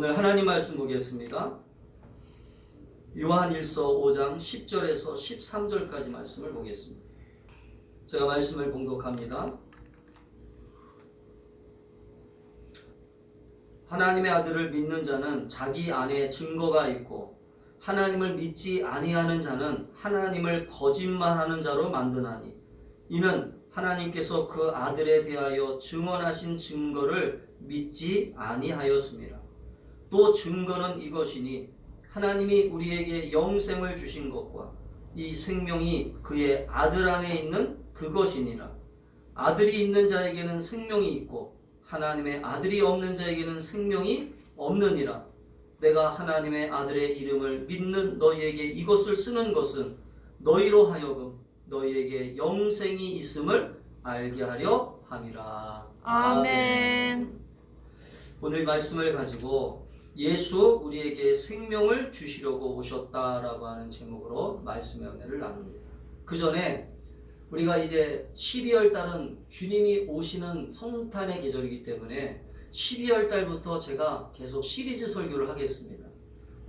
오늘 하나님 말씀 보겠습니다. 요한일서 5장 10절에서 13절까지 말씀을 보겠습니다. 제가 말씀을 봉독합니다. 하나님의 아들을 믿는 자는 자기 안에 증거가 있고 하나님을 믿지 아니하는 자는 하나님을 거짓말하는 자로 만드나니 이는 하나님께서 그 아들에 대하여 증언하신 증거를 믿지 아니하였습니다. 또 증거는 이것이니 하나님이 우리에게 영생을 주신 것과 이 생명이 그의 아들 안에 있는 그것이니라. 아들이 있는 자에게는 생명이 있고 하나님의 아들이 없는 자에게는 생명이 없느니라. 내가 하나님의 아들의 이름을 믿는 너희에게 이것을 쓰는 것은 너희로 하여금 너희에게 영생이 있음을 알게 하려 함이라. 아멘. 오늘 말씀을 가지고 예수 우리에게 생명을 주시려고 오셨다라고 하는 제목으로 말씀의 은혜를 나눕니다. 그 전에 우리가 이제 12월 달은 주님이 오시는 성탄의 계절이기 때문에 12월 달부터 제가 계속 시리즈 설교를 하겠습니다.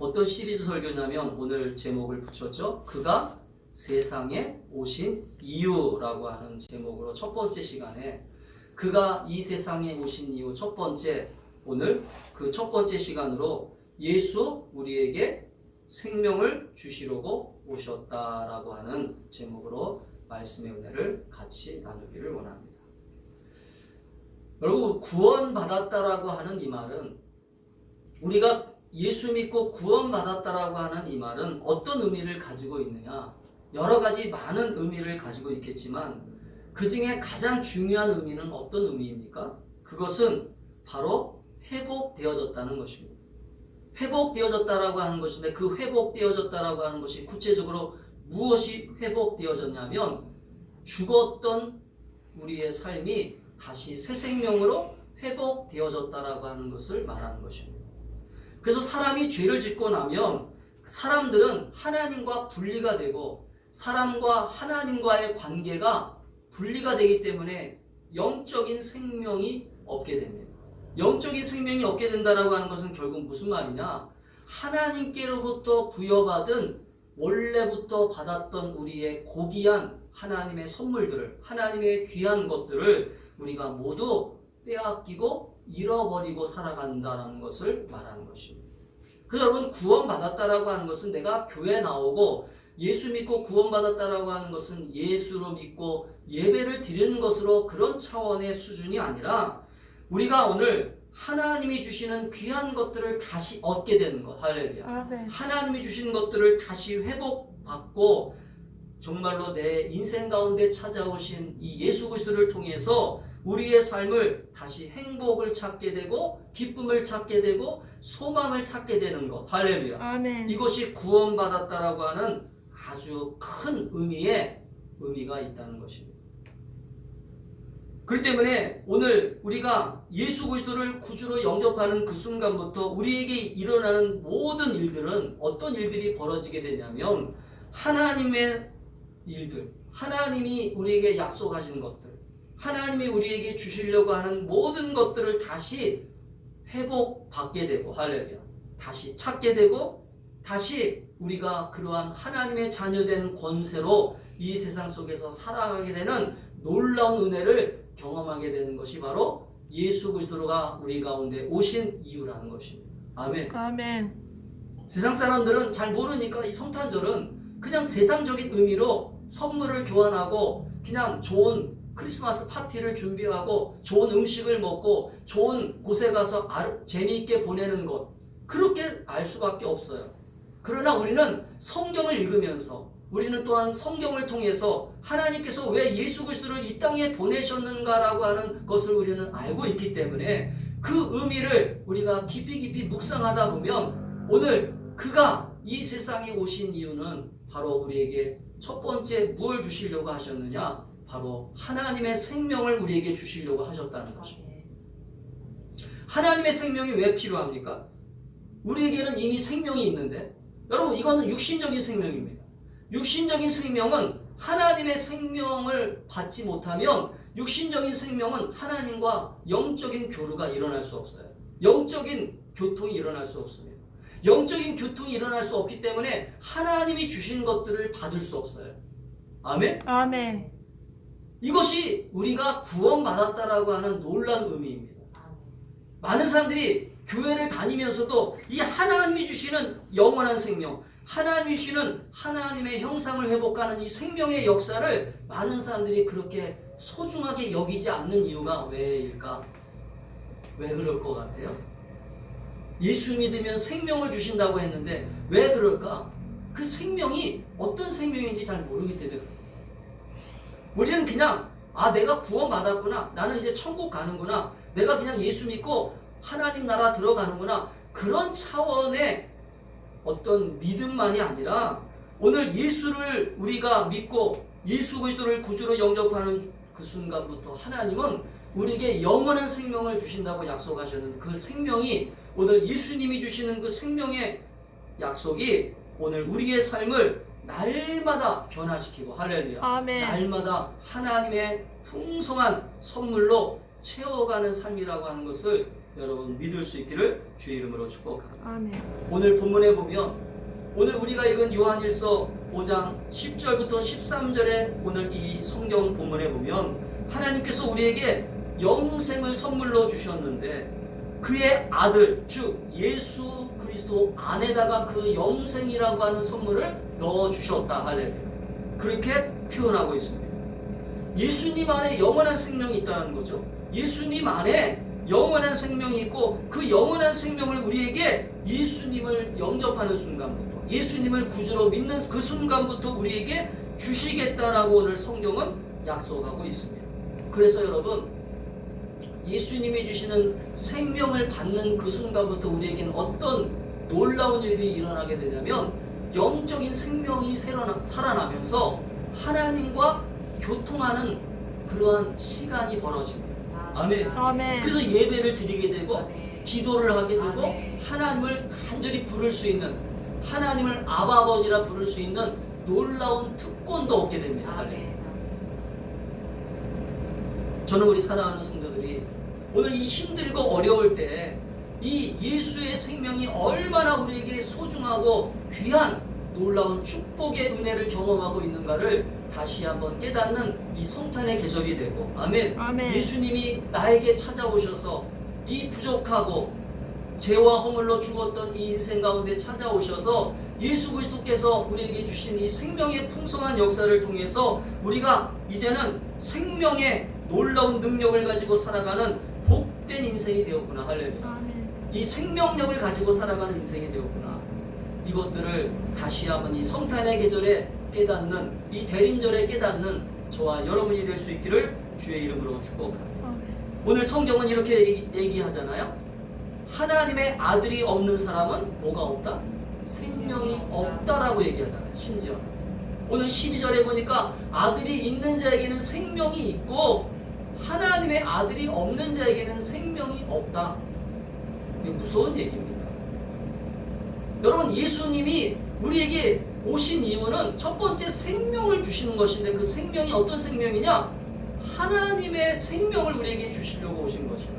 어떤 시리즈 설교냐면 오늘 제목을 붙였죠. 그가 세상에 오신 이유라고 하는 제목으로 첫 번째 시간에 그가 이 세상에 오신 이유 첫 번째, 오늘 그 첫 번째 시간으로 예수 우리에게 생명을 주시려고 오셨다라고 하는 제목으로 말씀의 은혜를 같이 나누기를 원합니다. 여러분, 구원받았다라고 하는 이 말은, 우리가 예수 믿고 구원받았다라고 하는 이 말은 어떤 의미를 가지고 있느냐? 여러 가지 많은 의미를 가지고 있겠지만 그 중에 가장 중요한 의미는 어떤 의미입니까? 그것은 바로 회복되어졌다는 것입니다. 회복되어졌다라고 하는 것인데 그 회복되어졌다라고 하는 것이 구체적으로 무엇이 회복되어졌냐면 죽었던 우리의 삶이 다시 새 생명으로 회복되어졌다라고 하는 것을 말하는 것입니다. 그래서 사람이 죄를 짓고 나면 사람들은 하나님과 분리가 되고 사람과 하나님과의 관계가 분리가 되기 때문에 영적인 생명이 없게 됩니다. 영적인 생명이 없게 된다라고 하는 것은 결국 무슨 말이냐? 하나님께로부터 부여받은 원래부터 받았던 우리의 고귀한 하나님의 선물들을, 하나님의 귀한 것들을 우리가 모두 빼앗기고 잃어버리고 살아간다는 것을 말하는 것입니다. 그래서 여러분, 구원받았다라고 하는 것은 내가 교회 나오고 예수 믿고 구원받았다라고 하는 것은 예수로 믿고 예배를 드리는 것으로 그런 차원의 수준이 아니라 우리가 오늘 하나님이 주시는 귀한 것들을 다시 얻게 되는 것. 할렐루야. 아멘. 하나님이 주신 것들을 다시 회복받고 정말로 내 인생 가운데 찾아오신 이 예수 그리스도를 통해서 우리의 삶을 다시 행복을 찾게 되고 기쁨을 찾게 되고 소망을 찾게 되는 것. 할렐루야. 아멘. 이것이 구원받았다라고 하는 아주 큰 의미가 있다는 것입니다. 그렇기 때문에 오늘 우리가 예수 그리스도를 구주로 영접하는 그 순간부터 우리에게 일어나는 모든 일들은 어떤 일들이 벌어지게 되냐면 하나님의 일들, 하나님이 우리에게 약속하신 것들, 하나님이 우리에게 주시려고 하는 모든 것들을 다시 회복받게 되고, 할렐루야, 다시 찾게 되고 다시 우리가 그러한 하나님의 자녀된 권세로 이 세상 속에서 살아가게 되는 놀라운 은혜를 경험하게 되는 것이 바로 예수 그리스도가 우리 가운데 오신 이유라는 것입니다. 아멘. 아멘. 세상 사람들은 잘 모르니까 이 성탄절은 그냥 세상적인 의미로 선물을 교환하고 그냥 좋은 크리스마스 파티를 준비하고 좋은 음식을 먹고 좋은 곳에 가서 재미있게 보내는 것, 그렇게 알 수밖에 없어요. 그러나 우리는 성경을 읽으면서 우리는 또한 성경을 통해서 하나님께서 왜 예수 그리스도를 이 땅에 보내셨는가라고 하는 것을 우리는 알고 있기 때문에 그 의미를 우리가 깊이 묵상하다 보면 오늘 그가 이 세상에 오신 이유는 바로 우리에게 첫 번째 뭘 주시려고 하셨느냐? 바로 하나님의 생명을 우리에게 주시려고 하셨다는 것입니다. 하나님의 생명이 왜 필요합니까? 우리에게는 이미 생명이 있는데, 여러분, 이거는 육신적인 생명입니다. 육신적인 생명은 하나님의 생명을 받지 못하면 육신적인 생명은 하나님과 영적인 교류가 일어날 수 없어요. 영적인 교통이 일어날 수 없습니다. 영적인 교통이 일어날 수 없기 때문에 하나님이 주신 것들을 받을 수 없어요. 아멘? 아멘. 이것이 우리가 구원받았다라고 하는 놀라운 의미입니다. 많은 사람들이 교회를 다니면서도 이 하나님이 주시는 영원한 생명, 하나님이 주시는 하나님의 형상을 회복하는 이 생명의 역사를 많은 사람들이 그렇게 소중하게 여기지 않는 이유가 왜일까? 왜 그럴 것 같아요? 예수 믿으면 생명을 주신다고 했는데 왜 그럴까? 그 생명이 어떤 생명인지 잘 모르기 때문에 우리는 그냥 내가 구원받았구나, 나는 이제 천국 가는구나, 내가 그냥 예수 믿고 하나님 나라 들어가는구나, 그런 차원의 어떤 믿음만이 아니라 오늘 예수를 우리가 믿고 예수 그리스도를 구주로 영접하는 그 순간부터 하나님은 우리에게 영원한 생명을 주신다고 약속하셨는데 그 생명이 오늘 예수님이 주시는 그 생명의 약속이 오늘 우리의 삶을 날마다 변화시키고 할렐루야. 아멘. 날마다 하나님의 풍성한 선물로 채워가는 삶이라고 하는 것을 여러분 믿을 수 있기를 주의 이름으로 축복합니다. 아멘. 오늘 본문에 보면 오늘 우리가 읽은 요한일서 5장 10절부터 13절에 오늘 이 성경 본문에 보면 하나님께서 우리에게 영생을 선물로 주셨는데 그의 아들 즉 예수 그리스도 안에다가 그 영생이라고 하는 선물을 넣어주셨다. 할렐루야. 그렇게 표현하고 있습니다. 예수님 안에 영원한 생명이 있다는 거죠. 예수님 안에 영원한 생명이 있고 그 영원한 생명을 우리에게 예수님을 영접하는 순간부터 예수님을 구주로 믿는 그 순간부터 우리에게 주시겠다라고 오늘 성경은 약속하고 있습니다. 그래서 여러분 예수님이 주시는 생명을 받는 그 순간부터 우리에게는 어떤 놀라운 일들이 일어나게 되냐면 영적인 생명이 살아나면서 하나님과 교통하는 그러한 시간이 벌어집니다. 아멘. 아멘. 그래서 예배를 드리게 되고 아멘. 기도를 하게 되고 아멘. 하나님을 간절히 부를 수 있는 하나님을 아바 아버지라 부를 수 있는 놀라운 특권도 얻게 됩니다. 아멘. 저는 우리 사랑하는 성도들이 오늘 이 힘들고 어려울 때 이 예수의 생명이 얼마나 우리에게 소중하고 귀한 놀라운 축복의 은혜를 경험하고 있는가를 다시 한번 깨닫는 이 성탄의 계절이 되고 아멘. 아멘. 예수님이 나에게 찾아오셔서 이 부족하고 죄와 허물로 죽었던 이 인생 가운데 찾아오셔서 예수 그리스도께서 우리에게 주신 이 생명의 풍성한 역사를 통해서 우리가 이제는 생명의 놀라운 능력을 가지고 살아가는 복된 인생이 되었구나. 할렐루야. 아멘. 이 생명력을 가지고 살아가는 인생이 되었구나. 이것들을 다시 한번 이 성탄의 계절에 깨닫는 이 대림절에 깨닫는 저와 여러분이 될 수 있기를 주의 이름으로 축복합니다. 아멘. 오늘 성경은 이렇게 얘기하잖아요. 하나님의 아들이 없는 사람은 뭐가 없다? 생명이 없다라고 얘기하잖아요. 심지어 오늘 12절에 보니까 아들이 있는 자에게는 생명이 있고 하나님의 아들이 없는 자에게는 생명이 없다. 이게 무서운 얘기입니다. 여러분 예수님이 우리에게 오신 이유는 첫 번째 생명을 주시는 것인데 그 생명이 어떤 생명이냐? 하나님의 생명을 우리에게 주시려고 오신 것이다.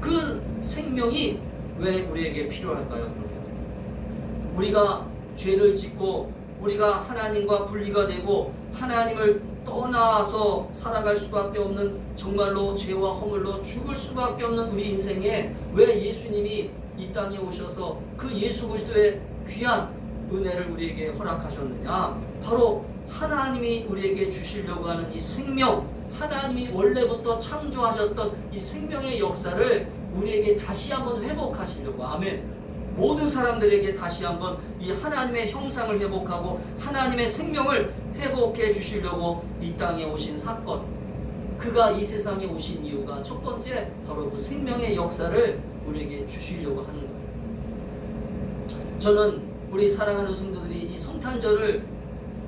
그 생명이 왜 우리에게 필요할까요? 우리가 죄를 짓고 우리가 하나님과 분리가 되고 하나님을 떠나서 살아갈 수밖에 없는 정말로 죄와 허물로 죽을 수밖에 없는 우리 인생에 왜 예수님이 이 땅에 오셔서 그 예수 그리스도의 귀한 은혜를 우리에게 허락하셨느냐? 바로 하나님이 우리에게 주시려고 하는 이 생명, 하나님이 원래부터 창조하셨던 이 생명의 역사를 우리에게 다시 한번 회복하시려고. 아멘. 모든 사람들에게 다시 한번 이 하나님의 형상을 회복하고 하나님의 생명을 회복해 주시려고 이 땅에 오신 사건, 그가 이 세상에 오신 이유가 첫 번째 바로 그 생명의 역사를 우리에게 주시려고 하는 거예요. 저는 우리 사랑하는 성도들이 이 성탄절을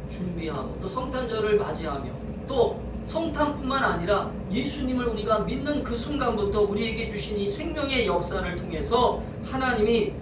준비하고 또 성탄절을 맞이하며 또 성탄뿐만 아니라 예수님을 우리가 믿는 그 순간부터 우리에게 주신 이 생명의 역사를 통해서 하나님이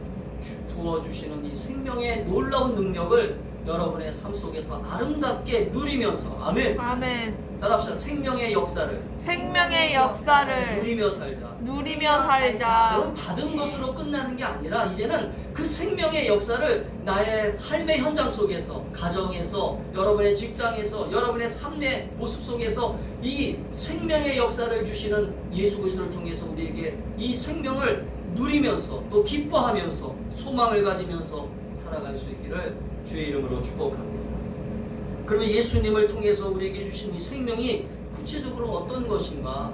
부어주시는 이 생명의 놀라운 능력을 여러분의 삶 속에서 아름답게 누리면서 아멘. 아멘. 따라합시다. 생명의 역사를 생명의 역사를 누리며 살자. 누리며 살자. 여러분, 받은 것으로 끝나는 게 아니라 이제는 그 생명의 역사를 나의 삶의 현장 속에서, 가정에서, 여러분의 직장에서, 여러분의 삶의 모습 속에서 이 생명의 역사를 주시는 예수 그리스도를 통해서 우리에게 이 생명을 누리면서 또 기뻐하면서 소망을 가지면서 살아갈 수 있기를 주의 이름으로 축복합니다. 그러면 예수님을 통해서 우리에게 주신 이 생명이 구체적으로 어떤 것인가?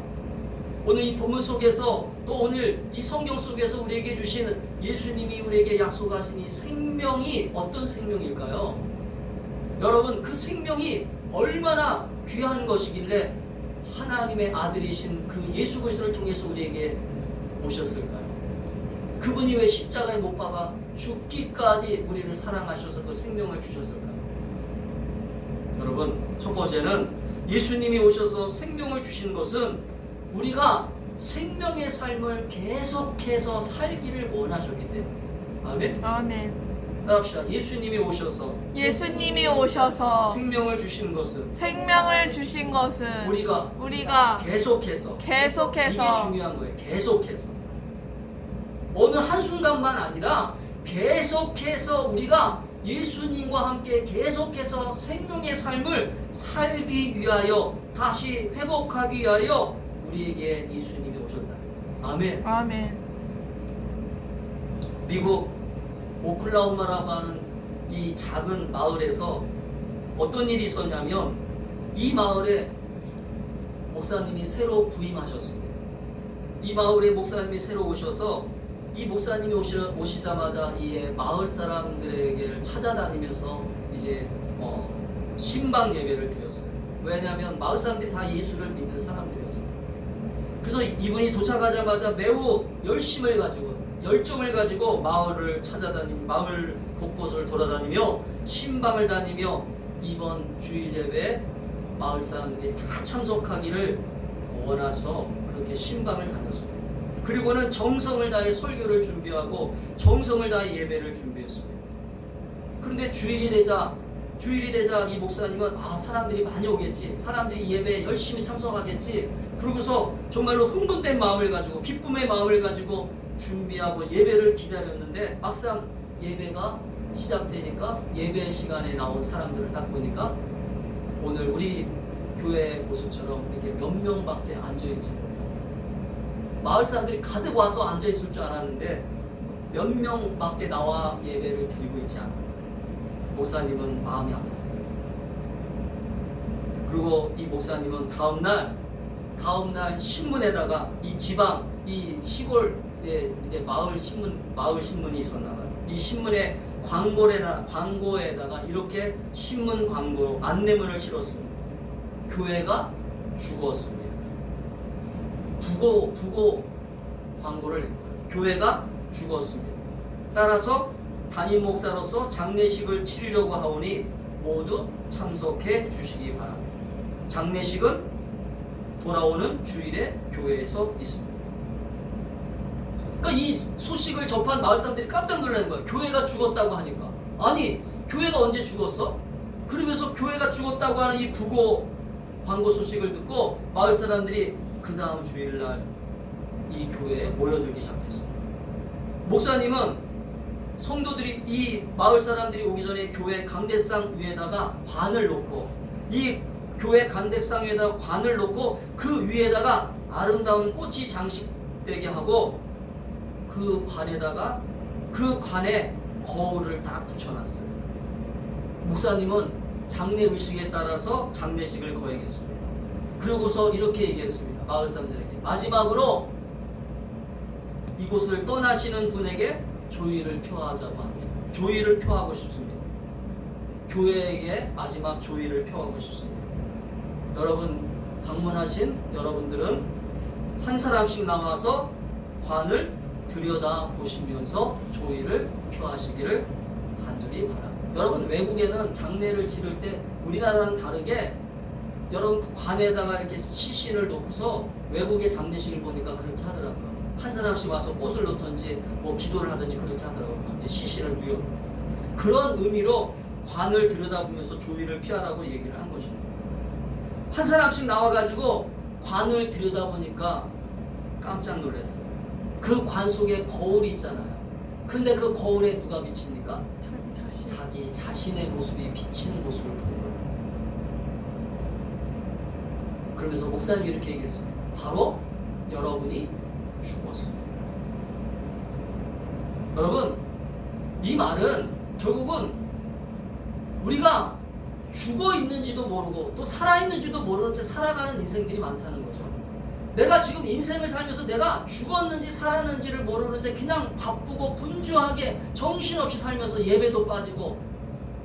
오늘 이 본문 속에서 또 오늘 이 성경 속에서 우리에게 주신 예수님이 우리에게 약속하신 이 생명이 어떤 생명일까요? 여러분, 그 생명이 얼마나 귀한 것이길래 하나님의 아들이신 그 예수 그리스도를 통해서 우리에게 오셨을까요? 그분이 왜 십자가에 못 박아 죽기까지 우리를 사랑하셔서 그 생명을 주셨을까요? 여러분, 첫 번째는 예수님이 오셔서 생명을 주신 것은 우리가 생명의 삶을 계속해서 살기를 원하셨기 때문에. 아멘. 아멘. 따라합시다. 예수님이 오셔서 생명을 주신 것은 생명을 주신 것은 우리가 계속해서 이게 중요한 거예요. 계속해서 어느 한순간만 아니라 계속해서 우리가 예수님과 함께 계속해서 생명의 삶을 살기 위하여, 다시 회복하기 위하여 우리에게 예수님이 오셨다. 아멘. 아멘. 미국 오클라호마라고 하는 이 작은 마을에서 어떤 일이 있었냐면, 이 마을에 목사님이 새로 부임하셨습니다. 이 마을에 목사님이 새로 오셔서 이 목사님이 오시자마자 이 마을 사람들에게 찾아다니면서 이제 신방 예배를 드렸어요. 왜냐하면 마을 사람들이 다 예수를 믿는 사람들이었어요. 그래서 이분이 도착하자마자 매우 열정을 가지고 마을을 찾아다니며 마을 곳곳을 돌아다니며 신방을 다니며 이번 주일 예배에 마을 사람들이 다 참석하기를 원해서 그렇게 신방을 다녔습니다. 그리고는 정성을 다해 설교를 준비하고 정성을 다해 예배를 준비했습니다. 그런데 주일이 되자 이 목사님은 사람들이 많이 오겠지, 사람들이 예배에 열심히 참석하겠지, 그러고서 정말로 흥분된 마음을 가지고 기쁨의 마음을 가지고 준비하고 예배를 기다렸는데, 막상 예배가 시작되니까 예배 시간에 나온 사람들을 딱 보니까 오늘 우리 교회 모습처럼 이렇게 몇 명밖에 앉아있지 못하고, 마을 사람들이 가득 와서 앉아있을 줄 알았는데 몇 명밖에 나와 예배를 드리고 있지 않아요. 목사님은 마음이 아팠어요. 그리고 이 목사님은 다음날 신문에다가 이 지방, 이 시골에 이제 마을 신문이 있었나봐요. 이 신문에 광고에다가 이렇게 신문 광고 안내문을 실었습니다. 교회가 죽었습니다. 부고 광고를 낸 거예요. 교회가 죽었습니다. 따라서 담임 목사로서 장례식을 치르려고 하오니 모두 참석해 주시기 바랍니다. 장례식은 돌아오는 주일에 교회에서 있습니다. 그러니까 이 소식을 접한 마을 사람들이 깜짝 놀라는 거예요. 교회가 죽었다고 하니까. 아니, 교회가 언제 죽었어? 그러면서 교회가 죽었다고 하는 이 부고 광고 소식을 듣고 마을 사람들이 그 다음 주일날 이 교회에 모여들기 시작했어요. 목사님은 성도들이, 이 마을 사람들이 오기 전에 교회 강대상 위에다가 관을 놓고, 이 교회 강대상 위에다가 관을 놓고 그 위에다가 아름다운 꽃이 장식되게 하고 그 관에 거울을 딱 붙여놨어요. 목사님은 장례 의식에 따라서 장례식을 거행했습니다. 그러고서 이렇게 얘기했습니다. 마을 사람들에게, 마지막으로 이곳을 떠나시는 분에게 조의를 표하자고 합니다. 조의를 표하고 싶습니다. 교회에게 마지막 조의를 표하고 싶습니다. 여러분, 방문하신 여러분들은 한 사람씩 나와서 관을 들여다 보시면서 조의를 표하시기를 간절히 바랍니다. 여러분, 외국에는 장례를 치를 때 우리나라랑 다르게 여러분 관에다가 이렇게 시신을 놓고서 외국의 장례식을 보니까 그렇게 하더라고요. 한 사람씩 와서 꽃을 놓든지 뭐 기도를 하든지 그렇게 하더라고요. 시신을 누여. 그런 의미로 관을 들여다보면서 조의를 피하라고 얘기를 한 것입니다. 한 사람씩 나와가지고 관을 들여다보니까 깜짝 놀랐어요. 그 관 속에 거울이 있잖아요. 근데 그 거울에 누가 비칩니까? 자기 자신의 모습이 비치는 모습을 본 거예요. 그러면서 목사님이 이렇게 얘기했어요. 바로 여러분이 죽었습니다. 여러분, 이 말은 결국은 우리가 죽어 있는지도 모르고 또 살아 있는지도 모르는 채 살아가는 인생들이 많다는 거죠. 내가 지금 인생을 살면서 내가 죽었는지 살았는지를 모르는 채 그냥 바쁘고 분주하게 정신없이 살면서 예배도 빠지고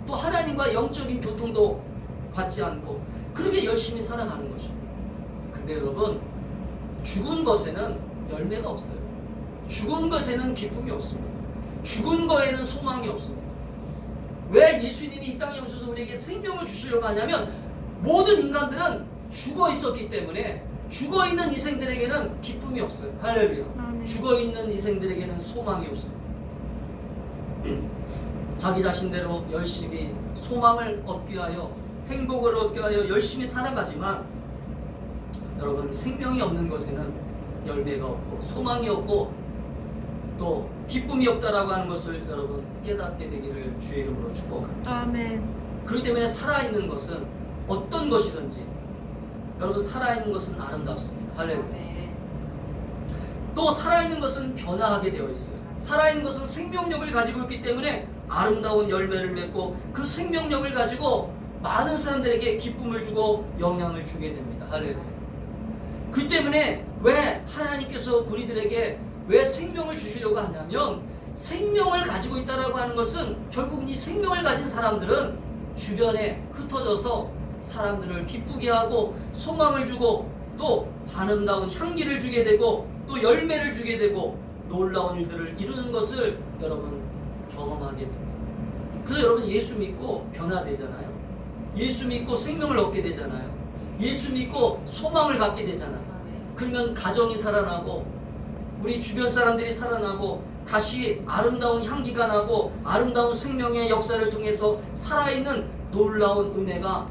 또 하나님과 영적인 교통도 받지 않고 그렇게 열심히 살아가는 것입니다. 근데 여러분, 죽은 것에는 열매가 없어요. 죽은 것에는 기쁨이 없습니다. 죽은 거에는 소망이 없습니다. 왜 예수님이 이 땅에 오셔서 우리에게 생명을 주시려고 하냐면 모든 인간들은 죽어 있었기 때문에 죽어 있는 이생들에게는 기쁨이 없어요. 할렐루야. 아멘. 죽어 있는 이생들에게는 소망이 없어요. 자기 자신대로 열심히 소망을 얻기 위하여 행복을 얻기 위하여 열심히 살아가지만 여러분, 생명이 없는 것에는 열매가 없고 소망이 없고 또 기쁨이 없다라고 하는 것을 여러분 깨닫게 되기를 주의 이름으로 축복합니다. 아멘. 그렇기 때문에 살아있는 것은 어떤 것이든지 여러분, 살아있는 것은 아름답습니다. 할렐루야. 또 살아있는 것은 변화하게 되어 있어요. 살아있는 것은 생명력을 가지고 있기 때문에 아름다운 열매를 맺고 그 생명력을 가지고 많은 사람들에게 기쁨을 주고 영향을 주게 됩니다. 할렐루야. 그 때문에 왜 하나님께서 우리들에게 왜 생명을 주시려고 하냐면 생명을 가지고 있다라고 하는 것은 결국 이 생명을 가진 사람들은 주변에 흩어져서 사람들을 기쁘게 하고 소망을 주고 또 아름다운 향기를 주게 되고 또 열매를 주게 되고 놀라운 일들을 이루는 것을 여러분 경험하게 됩니다. 그래서 여러분 예수 믿고 변화되잖아요. 예수 믿고 생명을 얻게 되잖아요. 예수 믿고 소망을 갖게 되잖아요. 그러면 가정이 살아나고 우리 주변 사람들이 살아나고 다시 아름다운 향기가 나고 아름다운 생명의 역사를 통해서 살아있는 놀라운 은혜가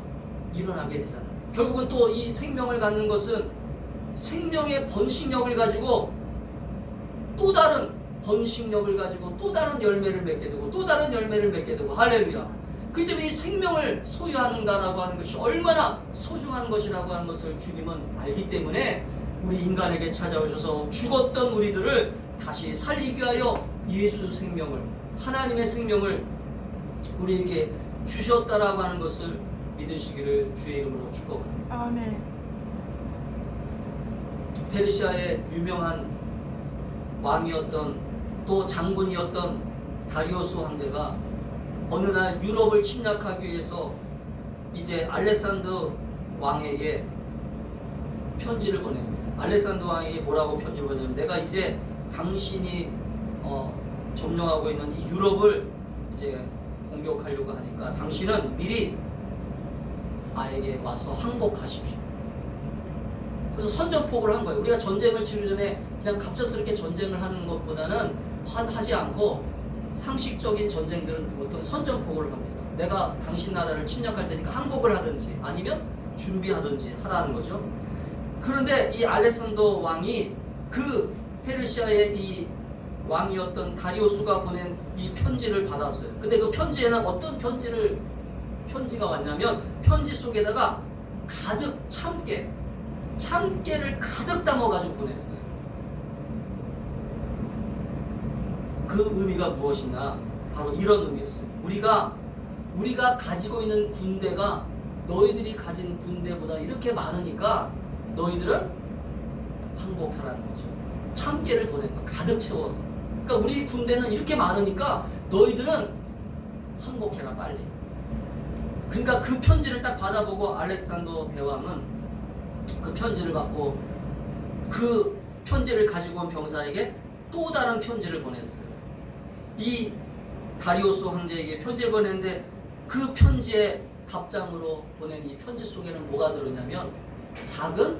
일어나게 되잖아요. 결국은 또 이 생명을 갖는 것은 생명의 번식력을 가지고 또 다른 번식력을 가지고 또 다른 열매를 맺게 되고 또 다른 열매를 맺게 되고 할렐루야. 그렇기 때문에 이 생명을 소유한다라고 하는 것이 얼마나 소중한 것이라고 하는 것을 주님은 알기 때문에 우리 인간에게 찾아오셔서 죽었던 우리들을 다시 살리기 위하여 예수 생명을, 하나님의 생명을 우리에게 주셨다라고 하는 것을 믿으시기를 주의 이름으로 축복합니다. 아멘. 페르시아의 유명한 왕이었던 또 장군이었던 다리우스 황제가 어느 날 유럽을 침략하기 위해서 이제 알렉산더 왕에게 편지를 보냅니다. 알렉산더 왕에게 뭐라고 편지를 보내냐면 내가 이제 당신이 점령하고 있는 이 유럽을 이제 공격하려고 하니까 당신은 미리 나에게 와서 항복하십시오. 그래서 선전포고를 한 거예요. 우리가 전쟁을 치르기 전에 그냥 갑작스럽게 전쟁을 하는 것보다는 하지 않고 상식적인 전쟁들은 보통 선전포고를 합니다. 내가 당신 나라를 침략할 테니까 항복을 하든지 아니면 준비하든지 하라는 거죠. 그런데 이 알렉산더 왕이 그 페르시아의 이 왕이었던 다리우스가 보낸 이 편지를 받았어요. 근데 그 편지에는 어떤 편지가 왔냐면 편지 속에다가 가득 참깨를 가득 담아가지고 보냈어요. 그 의미가 무엇이냐? 바로 이런 의미였어요. 우리가 가지고 있는 군대가 너희들이 가진 군대보다 이렇게 많으니까 너희들은 항복하라는 거죠. 참깨를 보낸 거 가득 채워서. 그러니까 우리 군대는 이렇게 많으니까 너희들은 항복해라 빨리. 그러니까 그 편지를 딱 받아보고 알렉산더 대왕은 그 편지를 받고 그 편지를 가지고 온 병사에게 또 다른 편지를 보냈어요. 이 다리우스 황제에게 편지를 보냈는데 그 편지의 답장으로 보낸 이 편지 속에는 뭐가 들었냐면 작은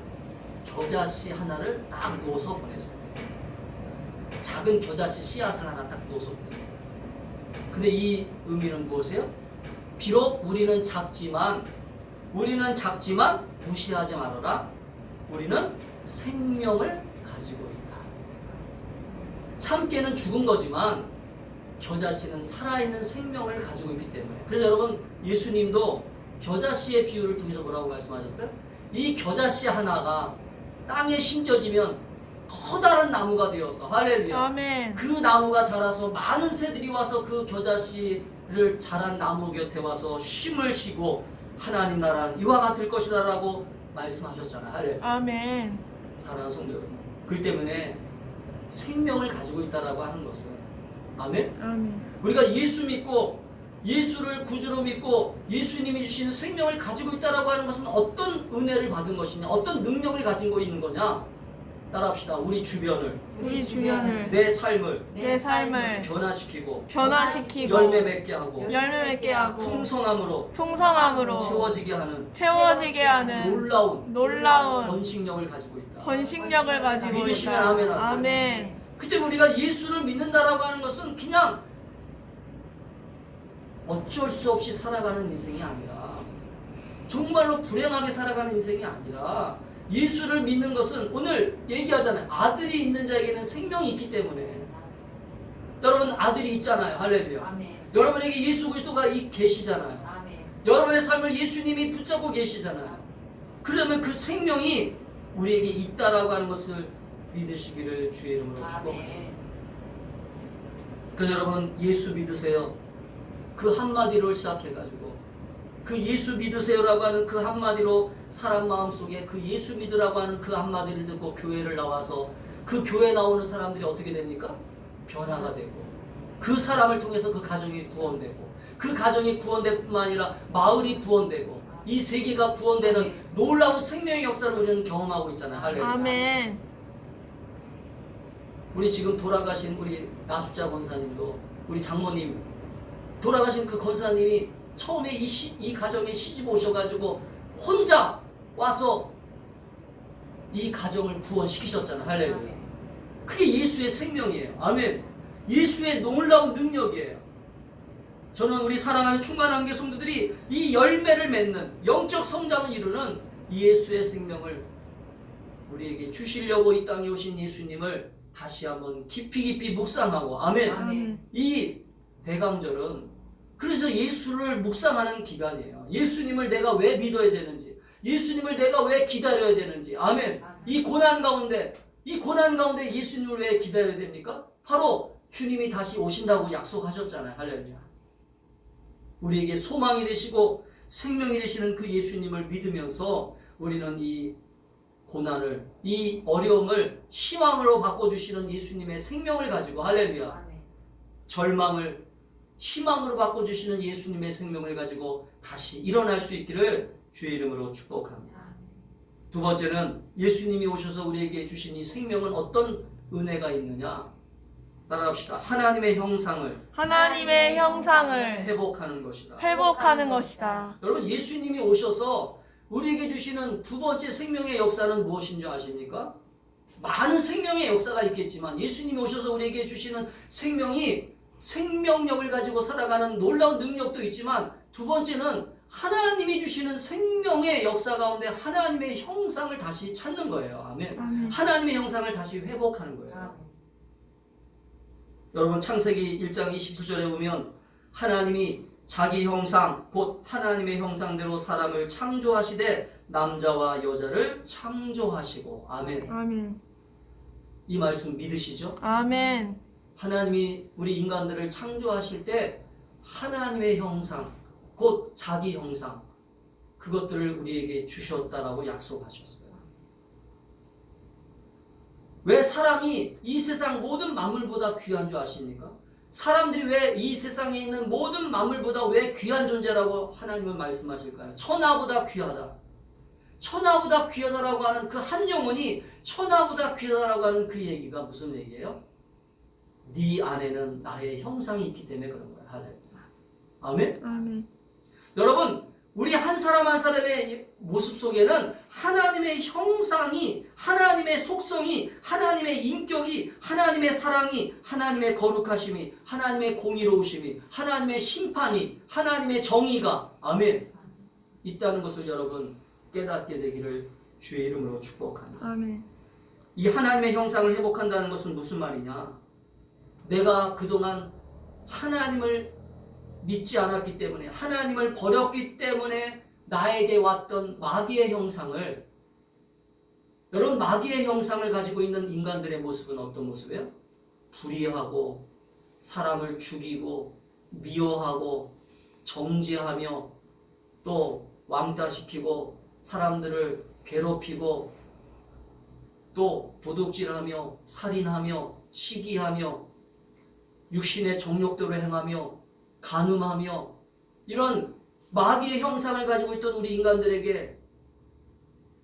겨자씨 하나를 딱 놓아서 보냈어요. 작은 겨자씨 씨앗을 하나 딱 놓아서 보냈어요. 근데 이 의미는 무엇이에요? 비록 우리는 작지만 우리는 작지만 무시하지 말아라. 우리는 생명을 가지고 있다. 참깨는 죽은 거지만 겨자씨는 살아있는 생명을 가지고 있기 때문에. 그래서 여러분, 예수님도 겨자씨의 비유를 통해서 뭐라고 말씀하셨어요? 이 겨자씨 하나가 땅에 심겨지면 커다란 나무가 되어서, 할렐루야, 아멘. 그 나무가 자라서 많은 새들이 와서 그 겨자씨를 자란 나무 곁에 와서 쉼을 쉬고 하나님 나라는 이와 같을 것이다 라고 말씀하셨잖아요. 할렐루야. 아멘. 사랑하는 성도 여러분, 그 때문에 생명을 가지고 있다라고 하는 것은, 아멘? 아멘. 우리가 예수 믿고 예수를 구주로 믿고 예수님이 주시는 생명을 가지고 있다라고 하는 것은 어떤 은혜를 받은 것이냐, 어떤 능력을 가지고 있는 거냐. 따라합시다. 우리 주변을, 우리 주변을 내 삶을 내 삶을 변화시키고 변화시키고 열매 맺게 하고 열매 맺게 하고 풍성함으로 풍성함으로 채워지게 하는 놀라운 번식력을 가지고 있다. 번식력을 가지고 믿으시면 있다. 아멘 하세요. 아멘. 그때 우리가 예수를 믿는다라고 하는 것은 그냥 어쩔 수 없이 살아가는 인생이 아니라, 정말로 불행하게 살아가는 인생이 아니라, 예수를 믿는 것은 오늘 얘기하잖아요. 아들이 있는 자에게는 생명이 있기 때문에. 여러분, 아들이 있잖아요. 할렐루야. 아멘. 여러분에게 예수 그리스도가 계시잖아요. 아멘. 여러분의 삶을 예수님이 붙잡고 계시잖아요. 그러면 그 생명이 우리에게 있다라고 하는 것을 믿으시기를 주의 이름으로 축복합니다. 아멘. 그래서 여러분, 예수 믿으세요. 그 한마디로 시작해가지고 그 예수 믿으세요라고 하는 그 한마디로 사람 마음속에 그 예수 믿으라고 하는 그 한마디를 듣고 교회를 나와서 그 교회 나오는 사람들이 어떻게 됩니까? 변화가 되고, 그 사람을 통해서 그 가정이 구원되고, 그 가정이 구원될 뿐만 아니라 마을이 구원되고, 이 세계가 구원되는 놀라운 생명의 역사를 우리는 경험하고 있잖아요. 할렐루야. 아멘. 우리 지금 돌아가신 우리 나숫자 권사님도, 우리 장모님 돌아가신 그 권사님이 처음에 이 가정에 시집 오셔가지고 혼자 와서 이 가정을 구원시키셨잖아요. 할렐루야. 그게 예수의 생명이에요. 아멘. 예수의 놀라운 능력이에요. 저는 우리 사랑하는 충만한교 성도들이 이 열매를 맺는 영적 성장을 이루는 예수의 생명을 우리에게 주시려고 이 땅에 오신 예수님을 다시 한번 깊이 묵상하고, 아멘. 아멘. 이 대강절은 그래서 예수를 묵상하는 기간이에요. 예수님을 내가 왜 믿어야 되는지, 예수님을 내가 왜 기다려야 되는지, 아멘. 이 고난 가운데 예수님을 왜 기다려야 됩니까? 바로 주님이 다시 오신다고 약속하셨잖아요. 할렐루야. 우리에게 소망이 되시고 생명이 되시는 그 예수님을 믿으면서 우리는 이 고난을, 이 어려움을 희망으로 바꿔주시는 예수님의 생명을 가지고, 할렐루야, 절망을 희망으로 바꿔주시는 예수님의 생명을 가지고 다시 일어날 수 있기를 주의 이름으로 축복합니다. 두 번째는 예수님이 오셔서 우리에게 주신 이 생명은 어떤 은혜가 있느냐? 따라합시다. 하나님의 형상을 회복하는 것이다. 회복하는 것이다. 여러분, 예수님이 오셔서 우리에게 주시는 두 번째 생명의 역사는 무엇인 줄 아십니까? 많은 생명의 역사가 있겠지만 예수님이 오셔서 우리에게 주시는 생명이 생명력을 가지고 살아가는 놀라운 능력도 있지만, 두 번째는 하나님이 주시는 생명의 역사 가운데 하나님의 형상을 다시 찾는 거예요. 아멘. 아멘. 하나님의 형상을 다시 회복하는 거예요. 여러분, 창세기 1장 27절에 보면 하나님이 자기 형상 곧 하나님의 형상대로 사람을 창조하시되 남자와 여자를 창조하시고, 아멘. 아멘. 이 말씀 믿으시죠? 아멘. 하나님이 우리 인간들을 창조하실 때 하나님의 형상 곧 자기 형상, 그것들을 우리에게 주셨다라고 약속하셨어요. 왜 사람이 이 세상 모든 만물보다 귀한 줄 아십니까? 사람들이 왜 이 세상에 있는 모든 만물보다 왜 귀한 존재라고 하나님은 말씀하실까요? 천하보다 귀하다. 천하보다 귀하다라고 하는 그 한 영혼이 천하보다 귀하다라고 하는 그 얘기가 무슨 얘기예요? 네 안에는 나의 형상이 있기 때문에 그런 거야. 할렐루야. 아멘. 아멘. 여러분, 우리 한 사람 한 사람의 모습 속에는 하나님의 형상이, 하나님의 속성이, 하나님의 인격이, 하나님의 사랑이, 하나님의 거룩하심이, 하나님의 공의로우심이, 하나님의 심판이, 하나님의 정의가, 아멘, 있다는 것을 여러분 깨닫게 되기를 주의 이름으로 축복합니다. 아멘. 이 하나님의 형상을 회복한다는 것은 무슨 말이냐? 내가 그동안 하나님을 믿지 않았기 때문에, 하나님을 버렸기 때문에 나에게 왔던 마귀의 형상을, 여러분 마귀의 형상을 가지고 있는 인간들의 모습은 어떤 모습이에요? 불의하고 사람을 죽이고 미워하고 정죄하며 또 왕따시키고 사람들을 괴롭히고 또 도둑질하며 살인하며 시기하며 육신의 정욕대로 행하며 간음하며 이런 마귀의 형상을 가지고 있던 우리 인간들에게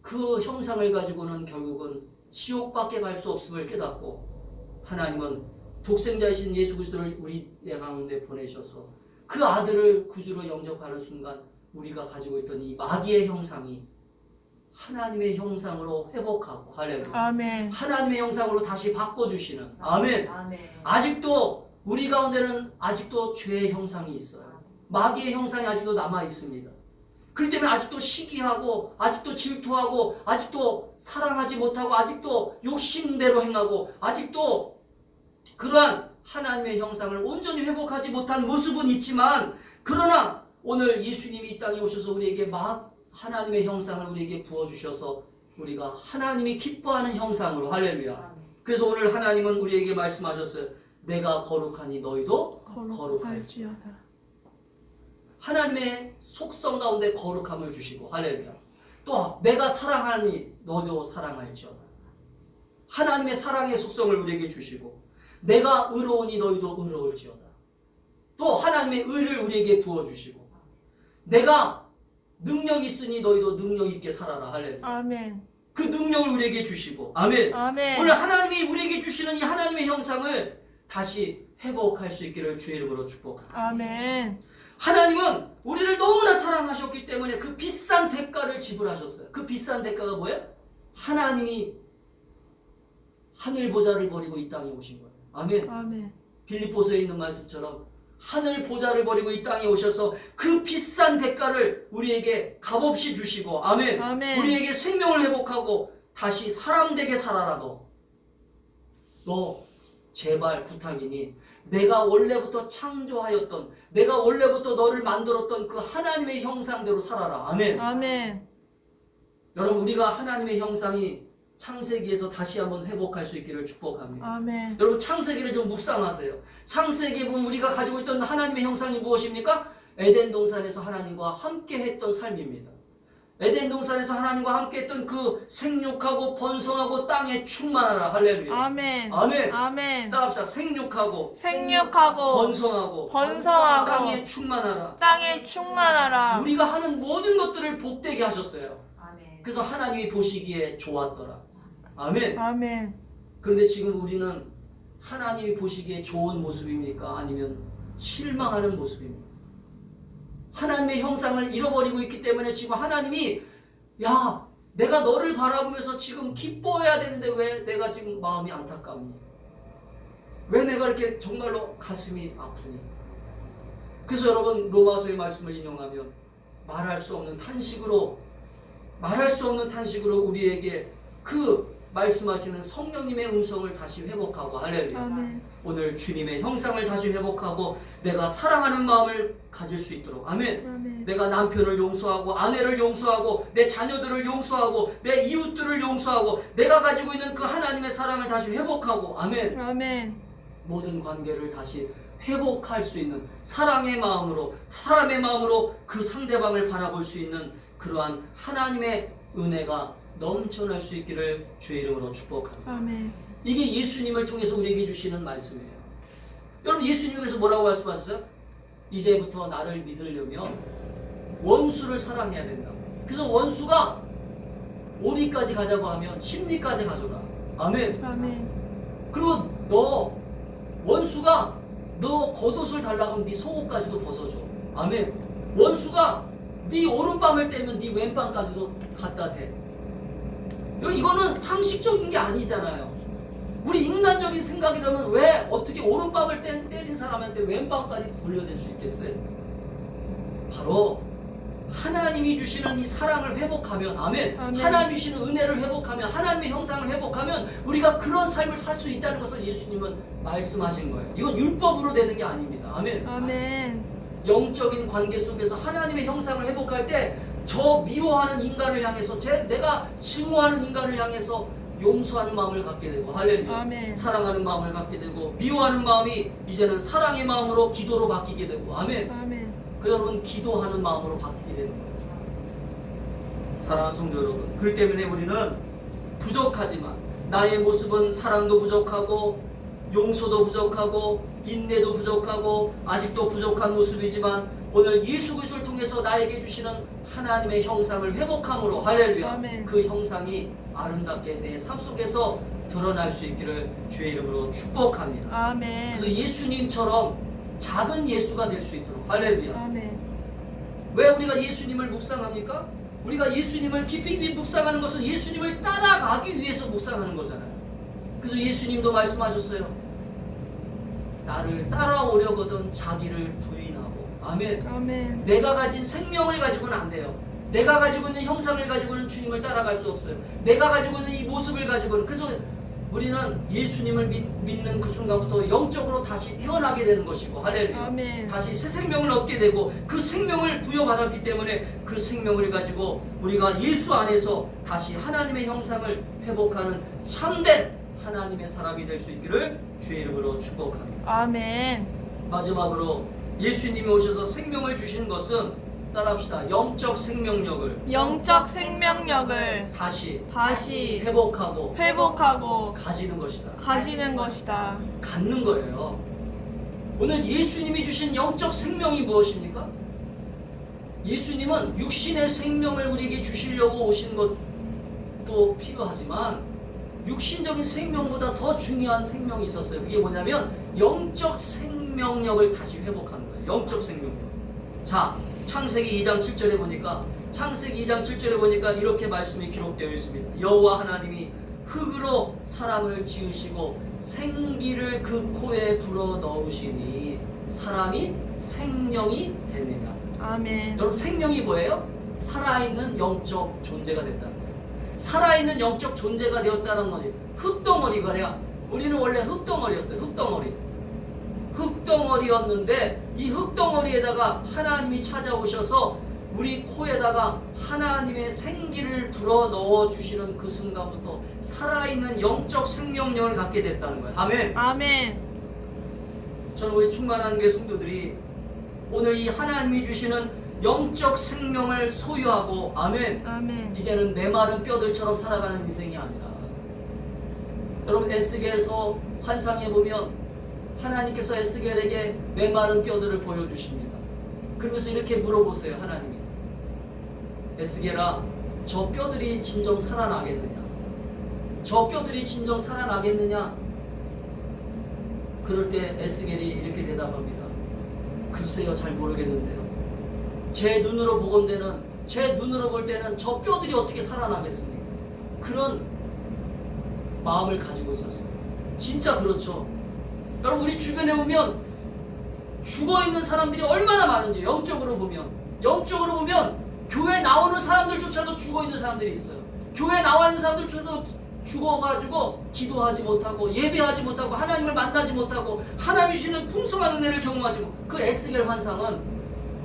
그 형상을 가지고는 결국은 지옥밖에 갈 수 없음을 깨닫고 하나님은 독생자이신 예수 그리스도를 우리 가운데 보내셔서 그 아들을 구주로 영접하는 순간 우리가 가지고 있던 이 마귀의 형상이 하나님의 형상으로 회복하고, 할렐루야, 아멘. 하나님의 형상으로 다시 바꿔주시는, 아멘. 아멘. 아직도 우리 가운데는 아직도 죄의 형상이 있어요. 마귀의 형상이 아직도 남아 있습니다. 그렇기 때문에 아직도 시기하고 아직도 질투하고 아직도 사랑하지 못하고 아직도 욕심대로 행하고 아직도 그러한 하나님의 형상을 온전히 회복하지 못한 모습은 있지만, 그러나 오늘 예수님이 이 땅에 오셔서 우리에게 하나님의 형상을 우리에게 부어주셔서 우리가 하나님이 기뻐하는 형상으로, 할렐루야. 그래서 오늘 하나님은 우리에게 말씀하셨어요. 내가 거룩하니 너희도 거룩할지어다. 하나님의 속성 가운데 거룩함을 주시고, 할렐루야. 또 내가 사랑하니 너도 사랑할지어다. 하나님의 사랑의 속성을 우리에게 주시고, 내가 의로우니 너희도 의로울지어다. 또 하나님의 의를 우리에게 부어주시고, 내가 능력 있으니 너희도 능력 있게 살아라. 할렐루야. 아멘. 그 능력을 우리에게 주시고, 아멘. 아멘. 오늘 하나님이 우리에게 주시는 이 하나님의 형상을 다시 회복할 수 있기를 주의 이름으로 축복합니다. 아멘. 하나님은 우리를 너무나 사랑하셨기 때문에 그 비싼 대가를 지불하셨어요. 그 비싼 대가가 뭐예요? 하나님이 하늘 보좌를 버리고 이 땅에 오신 거예요. 아멘. 아멘. 빌립보서에 있는 말씀처럼 하늘 보좌를 버리고 이 땅에 오셔서 그 비싼 대가를 우리에게 값없이 주시고, 아멘. 아멘. 우리에게 생명을 회복하고 다시 사람 되게 살아라. 너 제발 부탁이니 내가 원래부터 창조하였던, 내가 원래부터 너를 만들었던 그 하나님의 형상대로 살아라. 아멘. 아멘. 여러분, 우리가 하나님의 형상이 창세기에서 다시 한번 회복할 수 있기를 축복합니다. 아멘. 여러분, 창세기를 좀 묵상하세요. 창세기에 보면 우리가 가지고 있던 하나님의 형상이 무엇입니까? 에덴 동산에서 하나님과 함께 했던 삶입니다. 에덴 동산에서 하나님과 함께 했던 그 생육하고 번성하고 땅에 충만하라. 할렐루야. 아멘. 아멘. 아멘. 따라합시다. 생육하고 생육하고 번성하고 번성하고 땅에 충만하라. 땅에 충만하라. 우리가 하는 모든 것들을 복되게 하셨어요. 아멘. 그래서 하나님이 보시기에 좋았더라. 아멘. 아멘. 그런데 지금 우리는 하나님이 보시기에 좋은 모습입니까? 아니면 실망하는 모습입니까? 하나님의 형상을 잃어버리고 있기 때문에 지금 하나님이, 야, 내가 너를 바라보면서 지금 기뻐해야 되는데 왜 내가 지금 마음이 안타깝니? 왜 내가 이렇게 정말로 가슴이 아프니? 그래서 여러분, 로마서의 말씀을 인용하면 말할 수 없는 탄식으로 우리에게 그 말씀하시는 성령님의 음성을 다시 회복하고, 할렐루야. 아멘. 오늘 주님의 형상을 다시 회복하고 내가 사랑하는 마음을 가질 수 있도록, 아멘. 아멘. 내가 남편을 용서하고 아내를 용서하고 내 자녀들을 용서하고 내 이웃들을 용서하고 내가 가지고 있는 그 하나님의 사랑을 다시 회복하고, 아멘. 아멘. 모든 관계를 다시 회복할 수 있는 사랑의 마음으로, 사람의 마음으로 그 상대방을 바라볼 수 있는 그러한 하나님의 은혜가 넘쳐날 수 있기를 주의 이름으로 축복합니다. 아멘. 이게 예수님을 통해서 우리에게 주시는 말씀이에요. 여러분, 예수님께서 뭐라고 말씀하셨어요? 이제부터 나를 믿으려면 원수를 사랑해야 된다. 그래서 원수가 어디까지 가자고 하면 심리까지 가져가. 아멘. 아멘. 그리고 너 원수가 너 겉옷을 달라고 하면 네 속옷까지도 벗어줘. 아멘. 원수가 네 오른밤을 떼면 네 왼밤까지도 갖다 대. 이거는 상식적인 게 아니잖아요. 우리 인간적인 생각이라면 왜 어떻게 오른밤을 때린 사람한테 왼밤까지 돌려댈 수 있겠어요? 바로 하나님이 주시는 이 사랑을 회복하면, 아멘. 아멘. 하나님이 주시는 은혜를 회복하면, 하나님의 형상을 회복하면 우리가 그런 삶을 살 수 있다는 것을 예수님은 말씀하신 거예요. 이건 율법으로 되는 게 아닙니다. 아멘. 아멘. 영적인 관계 속에서 하나님의 형상을 회복할 때 저 미워하는 인간을 향해서, 내가 증오하는 인간을 향해서 용서하는 마음을 갖게 되고, 할렐루야. 아멘. 사랑하는 마음을 갖게 되고, 미워하는 마음이 이제는 사랑의 마음으로 기도로 바뀌게 되고, 아멘. 아멘. 그 여러분 기도하는 마음으로 바뀌게 되는 거예요. 사랑하는 성도 여러분, 그렇기 때문에 우리는 부족하지만, 나의 모습은 사랑도 부족하고 용서도 부족하고 인내도 부족하고 아직도 부족한 모습이지만, 오늘 예수 그리스도를 통해서 나에게 주시는 하나님의 형상을 회복함으로, 할렐루야, 아멘. 그 형상이 아름답게 내 삶 속에서 드러날 수 있기를 주의 이름으로 축복합니다. 아멘. 그래서 예수님처럼 작은 예수가 될 수 있도록, 할렐루야. 아멘. 왜 우리가 예수님을 묵상합니까? 우리가 예수님을 깊이 묵상하는 것은 예수님을 따라가기 위해서 묵상하는 거잖아요. 그래서 예수님도 말씀하셨어요. 나를 따라오려거든 자기를 부인하고, 아멘. 아멘. 내가 가진 생명을 가지고는 안 돼요. 내가 가지고 있는 형상을 가지고는 주님을 따라갈 수 없어요. 내가 가지고 있는 이 모습을 가지고는. 그래서 우리는 예수님을 믿는 그 순간부터 영적으로 다시 태어나게 되는 것이고, 할렐루야. 아멘. 다시 새 생명을 얻게 되고, 그 생명을 부여받았기 때문에 그 생명을 가지고 우리가 예수 안에서 다시 하나님의 형상을 회복하는 참된 하나님의 사람이 될 수 있기를 주의 이름으로 축복합니다. 아멘. 마지막으로 예수님이 오셔서 생명을 주신 것은, 따라합시다, 영적 생명력을 영적 생명력을 다시 회복하고 가지는 것이다. 가지는 것이다. 갖는 거예요. 오늘 예수님이 주신 영적 생명이 무엇입니까? 예수님은 육신의 생명을 우리에게 주시려고 오신 것도 필요하지만, 육신적인 생명보다 더 중요한 생명이 있었어요. 그게 뭐냐면 영적 생명력을 다시 회복하는 거예요. 영적 생명력. 자, 창세기 2장 7절에 보니까, 이렇게 말씀이 기록되어 있습니다. 여호와 하나님이 흙으로 사람을 지으시고 생기를 그 코에 불어 넣으시니 사람이 생명이 되느냐. 아멘. 여러분, 생명이 뭐예요? 살아있는 영적 존재가 됐다는 거예요. 살아있는 영적 존재가 되었다는 거지. 흙덩어리가, 우리는 원래 흙덩어리였어요. 흙덩어리였는데 이 흙덩어리에다가 하나님이 찾아오셔서 우리 코에다가 하나님의 생기를 불어 넣어주시는 그 순간부터 살아있는 영적 생명력을 갖게 됐다는 거예요. 아멘. 아멘. 저는 우리 충만한 교회 성도들이 오늘 이 하나님이 주시는 영적 생명을 소유하고, 아멘. 아멘. 이제는 메마른 뼈들처럼 살아가는 인생이 아니라, 여러분 에스겔서 환상에 보면 하나님께서 에스겔에게 메마른 뼈들을 보여주십니다. 그러면서 이렇게 물어보세요. 하나님이, 에스겔아, 저 뼈들이 진정 살아나겠느냐? 저 뼈들이 진정 살아나겠느냐? 그럴 때 에스겔이 이렇게 대답합니다. 글쎄요, 잘 모르겠는데요. 제 눈으로 볼 때는 저 뼈들이 어떻게 살아나겠습니까? 그런 마음을 가지고 있었어요. 진짜 그렇죠. 여러분, 우리 주변에 보면 죽어있는 사람들이 얼마나 많은지, 영적으로 보면 교회 나오는 사람들조차도 죽어있는 사람들이 있어요. 교회 나와 있는 사람들조차도 죽어가지고 기도하지 못하고 예배하지 못하고 하나님을 만나지 못하고 하나님이 주시는 풍성한 은혜를 경험하지 못하고. 그 에스겔 환상은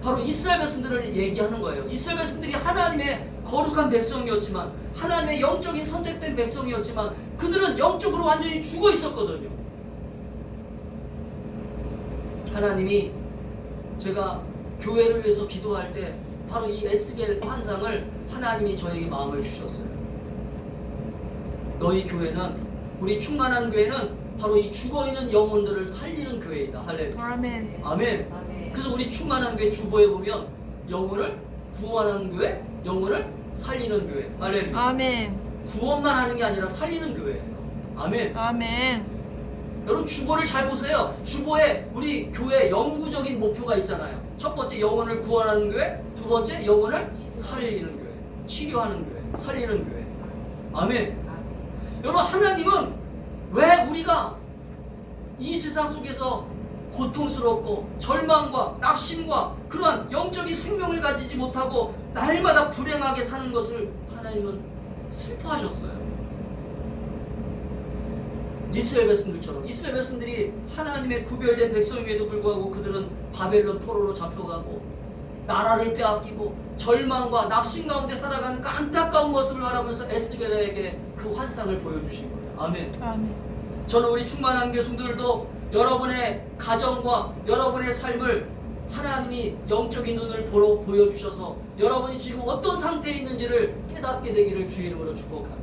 바로 이스라엘 백성들을 얘기하는 거예요. 이스라엘 백성들이 하나님의 거룩한 백성이었지만, 하나님의 영적인 선택된 백성이었지만, 그들은 영적으로 완전히 죽어 있었거든요. 하나님이, 제가 교회를 위해서 기도할 때 바로 이 에스겔 환상을 하나님이 저에게 마음을 주셨어요. 너희 교회는, 우리 충만한 교회는 바로 이 죽어있는 영혼들을 살리는 교회이다. 할렐루야. 아멘. 아멘. 그래서 우리 충만한 교회 주보에 보면 영혼을 구원하는 교회, 영혼을 살리는 교회. 할렐루야. 아멘. 구원만 하는 게 아니라 살리는 교회예요. 아멘. 아멘. 여러분, 주보를 잘 보세요. 주보에 우리 교회 영구적인 목표가 있잖아요. 첫 번째, 영혼을 구원하는 교회. 두 번째, 영혼을 살리는 교회. 치료하는 교회, 살리는 교회. 아멘. 여러분, 하나님은 왜 우리가 이 세상 속에서 고통스럽고 절망과 낙심과 그러한 영적인 생명을 가지지 못하고 날마다 불행하게 사는 것을 하나님은 슬퍼하셨어요. 이스라엘 백성들처럼 이스라엘 백성들이 하나님의 구별된 백성임에도 불구하고 그들은 바벨론 포로로 잡혀가고 나라를 빼앗기고 절망과 낙심 가운데 살아가는 그 안타까운 모습을 바라보면서 에스겔에게 그 환상을 보여주신 거예요. 아멘. 아멘. 저는 우리 충만한 교수들도 여러분의 가정과 여러분의 삶을 하나님이 영적인 눈을 보여주셔서 여러분이 지금 어떤 상태에 있는지를 깨닫게 되기를 주의 이름으로 축복합니다.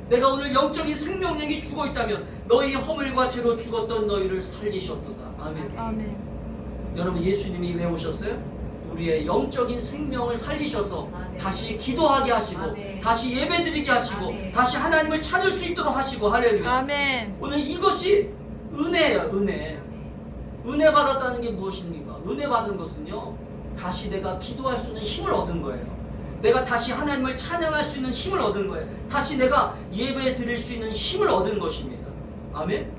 내가 오늘 영적인 생명력이 죽어 있다면 너희 허물과 죄로 죽었던 너희를 살리셨도다. 아멘. 아멘. 여러분 예수님이 왜 오셨어요? 우리의 영적인 생명을 살리셔서 아멘. 다시 기도하게 하시고 아멘. 다시 예배드리게 하시고 아멘. 다시 하나님을 찾을 수 있도록 하시고 할렐루야. 아멘. 오늘 이것이 은혜예요. 은혜 받았다는 게 무엇입니까? 은혜 받은 것은요, 다시 내가 기도할 수 있는 힘을 얻은 거예요. 내가 다시 하나님을 찬양할 수 있는 힘을 얻은 거예요. 다시 내가 예배 드릴 수 있는 힘을 얻은 것입니다. 아멘?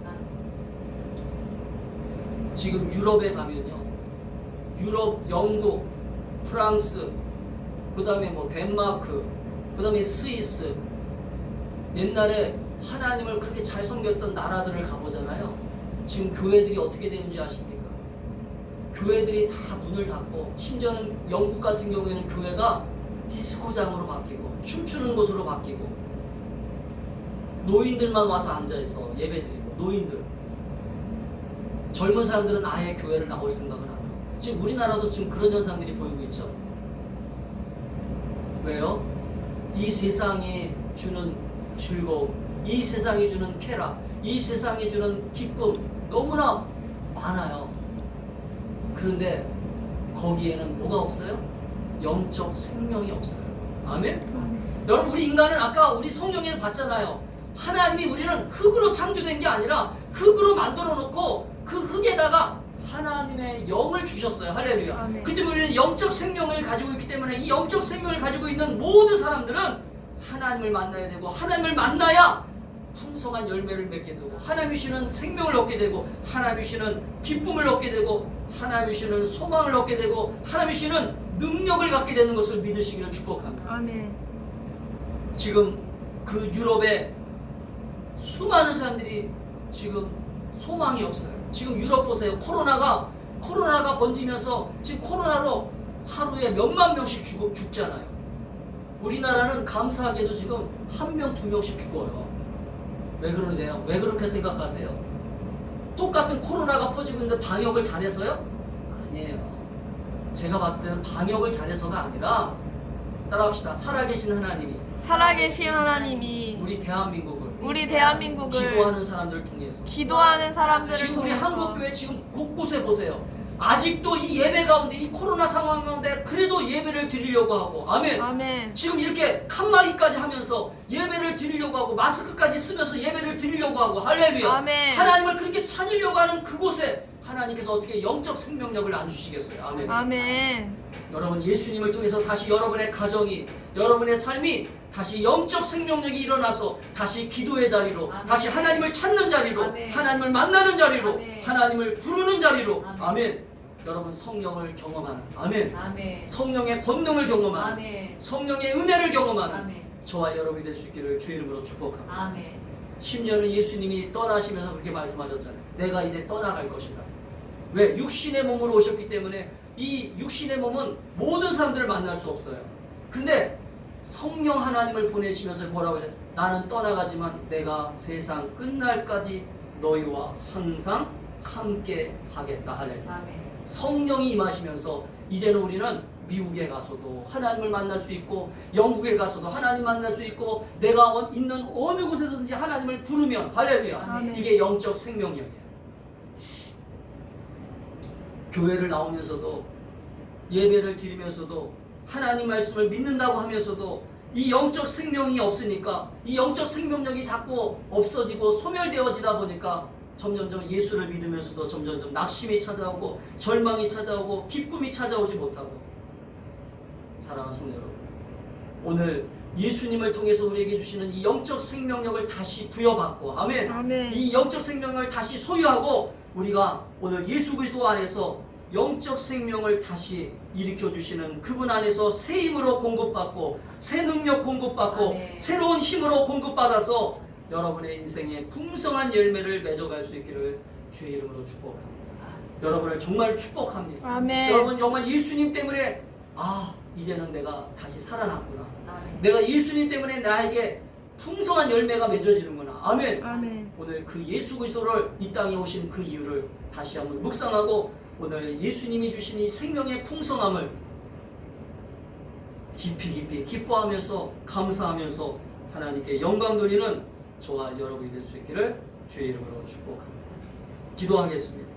지금 유럽에 가면요, 유럽, 영국, 프랑스, 그 다음에 뭐 덴마크, 그 다음에 스위스, 옛날에 하나님을 그렇게 잘 섬겼던 나라들을 가보잖아요. 지금 교회들이 어떻게 되는지 아십니까? 교회들이 다 문을 닫고, 심지어는 영국 같은 경우에는 교회가 디스코장으로 바뀌고 춤추는 곳으로 바뀌고 노인들만 와서 앉아있어 예배드리고, 노인들, 젊은 사람들은 아예 교회를 나올 생각을 안 하고, 지금 우리나라도 지금 그런 현상들이 보이고 있죠. 왜요? 이 세상이 주는 즐거움, 이 세상이 주는 쾌락, 이 세상이 주는 기쁨 너무나 많아요. 그런데 거기에는 뭐가 없어요? 영적 생명이 없어요. 아멘? 여러분, 우리 인간은 아까 우리 성경에 봤잖아요. 하나님이 우리는 흙으로 창조된 게 아니라 흙으로 만들어 놓고 그 흙에다가 하나님의 영을 주셨어요. 할렐루야. 아멘. 그때 우리는 영적 생명을 가지고 있기 때문에 이 영적 생명을 가지고 있는 모든 사람들은 하나님을 만나야 되고, 하나님을 만나야 풍성한 열매를 맺게 되고, 하나님이 주시는 생명을 얻게 되고, 하나님이 주시는 기쁨을 얻게 되고, 하나님이 주시는 소망을 얻게 되고, 하나님이 주시는 능력을 갖게 되는 것을 믿으시기를 축복합니다. 아멘. 지금 그 유럽에 수많은 사람들이 지금 소망이 없어요. 지금 유럽 보세요. 코로나가 번지면서 지금 코로나로 하루에 몇만 명씩 죽잖아요. 우리나라는 감사하게도 지금 1명, 2명씩 죽어요. 왜 그러세요? 왜 그렇게 생각하세요? 똑같은 코로나가 퍼지고 있는데 방역을 잘해서요? 아니에요. 제가 봤을 때는 방역을 잘해서가 아니라, 따라합시다. 살아계신 하나님이 살아계신 하나님이 우리 대한민국을 우리 대한민국을 기도하는 사람들을 통해서, 기도하는 사람들을 지금 우리 통해서 한국교회 지금 곳곳에 보세요. 아직도 이 예배 가운데, 이 코로나 상황 가운데 그래도 예배를 드리려고 하고, 아멘. 아멘. 지금 이렇게 칸막이까지 하면서 예배를 드리려고 하고, 마스크까지 쓰면서 예배를 드리려고 하고, 할렐루야. 아멘. 하나님을 그렇게 찾으려고 하는 그곳에 하나님께서 어떻게 영적 생명력을 안 주시겠어요? 아멘. 아멘. 여러분, 예수님을 통해서 다시 여러분의 가정이, 여러분의 삶이 다시 영적 생명력이 일어나서 다시 기도의 자리로, 아멘. 다시 하나님을 찾는 자리로, 아멘. 하나님을 만나는 자리로, 아멘. 하나님을 부르는 자리로, 아멘. 아멘. 여러분, 성령을 경험하는, 아멘. 아멘. 성령의 권능을 경험하는, 아멘. 성령의 은혜를 경험하는 아멘. 저와 여러분이 될 수 있기를 주의 이름으로 축복합니다. 아멘. 심지어는 예수님이 떠나시면서 그렇게 말씀하셨잖아요. 내가 이제 떠나갈 것이다. 왜? 육신의 몸으로 오셨기 때문에 이 육신의 몸은 모든 사람들을 만날 수 없어요. 근데 성령 하나님을 보내시면서 뭐라고 해요? 나는 떠나가지만 내가 세상 끝날까지 너희와 항상 함께 하겠다. 할렐루야. 아멘. 성령이 임하시면서 이제는 우리는 미국에 가서도 하나님을 만날 수 있고, 영국에 가서도 하나님 만날 수 있고, 내가 있는 어느 곳에서든지 하나님을 부르면, 할렐루야. 아멘. 이게 영적 생명력이에요. 교회를 나오면서도, 예배를 드리면서도, 하나님 말씀을 믿는다고 하면서도 이 영적 생명이 없으니까, 이 영적 생명력이 자꾸 없어지고 소멸되어지다 보니까 점점점 예수를 믿으면서도 점점점 낙심이 찾아오고, 절망이 찾아오고, 기쁨이 찾아오지 못하고. 사랑하는 성도 여러분, 오늘 예수님을 통해서 우리에게 주시는 이 영적 생명력을 다시 부여받고, 아멘. 아멘. 이 영적 생명력을 다시 소유하고 우리가 오늘 예수 그리스도 안에서 영적 생명을 다시 일으켜 주시는 그분 안에서 새 힘으로 공급받고 새 능력 공급받고 아멘. 새로운 힘으로 공급받아서 여러분의 인생에 풍성한 열매를 맺어갈 수 있기를 주의 이름으로 축복합니다. 여러분을 정말 축복합니다. 아멘. 여러분 정말 예수님 때문에 이제는 내가 다시 살아났구나. 아멘. 내가 예수님 때문에 나에게 풍성한 열매가 맺어지는구나. 아멘. 아멘. 오늘 그 예수 그리스도를 이 땅에 오신 그 이유를 다시 한번 묵상하고 오늘 예수님이 주신 이 생명의 풍성함을 깊이 기뻐하면서 감사하면서 하나님께 영광 돌리는 저와 여러분이 될 수 있기를 주의 이름으로 축복합니다. 기도하겠습니다.